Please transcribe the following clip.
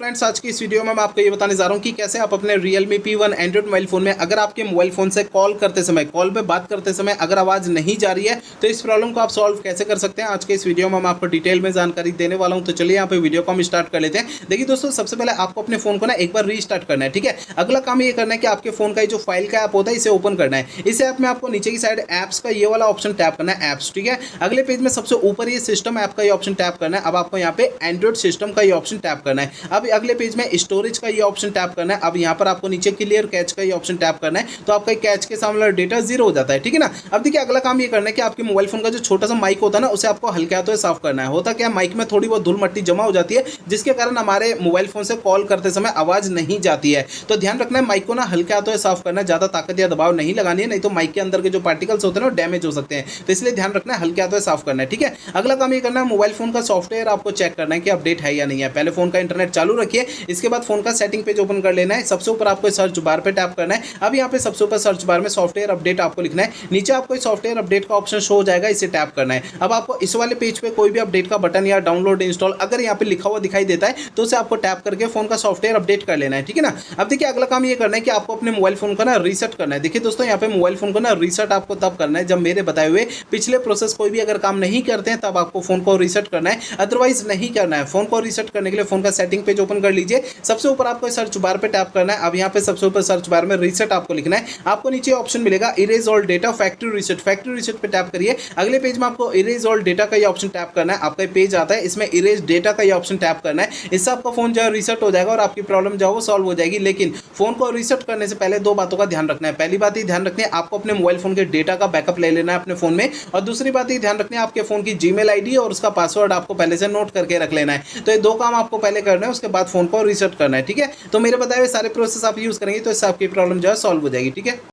Friends, आज की इस वीडियो में मैं आपको ये बताने जा रहा हूँ कि कैसे आप अपने Realme P1 Android mobile phone में अगर आपके मोबाइल फोन से कॉल करते समय, कॉल पे बात करते समय अगर आवाज़ नहीं जा रही है तो इस प्रॉब्लम को आप सॉल्व कैसे कर सकते हैं। आज के इस वीडियो में मैं आपको डिटेल में जानकारी देने वाला हूँ। तो चलिए यहाँ पे वीडियो को हम स्टार्ट कर लेते हैं। देखिए दोस्तों, सबसे पहले आपको अपने फोन को ना एक बार रीस्टार्ट करना है, ठीक है। अगला काम ये करना है कि आपके फोन का जो फाइल का ऐप होता है इसे ओपन करना है। इस ऐप में आपको नीचे की साइड ऐप्स का ये वाला ऑप्शन टैप करना है, ऐप्स, ठीक है। अगले पेज में सबसे ऊपर ये सिस्टम ऐप का ये ऑप्शन टैप करना है। अब आपको यहाँ पे एंड्रॉइड सिस्टम का ये ऑप्शन टैप करना है। अब अगले पेज में स्टोरेज का ये ऑप्शन टैप करना है। अब यहाँ पर आपको नीचे क्लियर कैच का ये ऑप्शन टैप करना है, तो आपका कैच के सामने डेटा जीरो हो जाता है, ठीक है ना। अब देखिए अगला काम ये करना है कि आपके मोबाइल फोन का जो छोटा सा माइक होता है ना उसे आपको हल्के हाथों से साफ करना है। होता क्या, माइक में थोड़ी बहुत धूल मट्टी जमा हो जाती है जिसके कारण हमारे मोबाइल फोन से कॉल करते समय आवाज नहीं जाती है। तो ध्यान रखना है, माइक को ना हल्के हाथों से साफ करना है, ज्यादा ताकत या दबाव नहीं लगानी है, नहीं तो माइक के अंदर के जो पार्टिकल्स होते हैं ना डैमेज हो सकते हैं। तो इसलिए ध्यान रखना है, हल्के हाथों से साफ करना है, ठीक है। अगला काम ये करना है, मोबाइल फोन का सॉफ्टवेयर आपको चेक करना है कि अपडेट है या नहीं है। पहले फोन का इंटरनेट चालू रखिए, इसके बाद फोन का सेटिंग पेज ओपन कर लेना है। सबसे ऊपर आपको सर्च बार पे टैप करना है। अब यहाँ पे सबसे ऊपर सर्च बार में सॉफ्टवेयर अपडेट आपको लिखना है। नीचे आपको सॉफ्टवेयर अपडेट का ऑप्शन शो हो जाएगा, इसे टैप करना है। अब आपको इस वाले पेज पे कोई भी अपडेट का बटन या डाउनलोड इंस्टॉल अगर यहाँ पे लिखा हुआ दिखाई देता है तो उसे आपको टैप करके फोन का सॉफ्टवेयर अपडेट कर लेना है, ठीक है ना। अब देखिए अगला काम ये करना है कि आपको अपने मोबाइल फोन को ना रीसेट करना है। देखिए दोस्तों, यहाँ पे मोबाइल फोन को ना रीसेट आपको तब करना है जब मेरे बताए हुए पिछले प्रोसेस कोई भी अगर काम नहीं करते हैं तब आपको फोन को रीसेट करना है, अदरवाइज नहीं करना है। फोन को रीसेट करने के लिए फोन का सेटिंग पेज ओपन कर लीजिए। सबसे ऊपर आपको सर्च बार पे टैप करना है। अब यहाँ पे सबसे ऊपर सर्च बार में रीसेट आपको लिखना है। आपको नीचे ऑप्शन मिलेगा erase all data, factory reset, factory reset पे टैप करिए। अगले पेज में आपको इरेज ऑल डेटा का ये ऑप्शन टैप करना है। आपका पेज आता है, इसमें इरेज डेटा का ये ऑप्शन टैप करना है। इससे आपका फोन जो है रीसेट हो जाएगा और आपकी प्रॉब्लम जो है वो सॉल्व हो जाएगी। लेकिन फोन को रीसेट करने से पहले दो बातों का ध्यान रखना है। पहली बात ये ध्यान रखनी है, आपको अपने मोबाइल फोन के डेटा का बैकअप ले लेना है अपने फोन में। और दूसरी बात ये ध्यान रखनी है, आपके फोन की जीमेल आईडी और उसका पासवर्ड आपको पहले से नोट करके रख लेना है। तो ये दो काम आपको पहले करना है, उसके बाद फोन को रीसेट करना है, ठीक है। तो मेरे बताए हुए सारे प्रोसेस आप यूज करेंगे तो इससे आपकी प्रॉब्लम जो है सॉल्व हो जाएगी, ठीक है।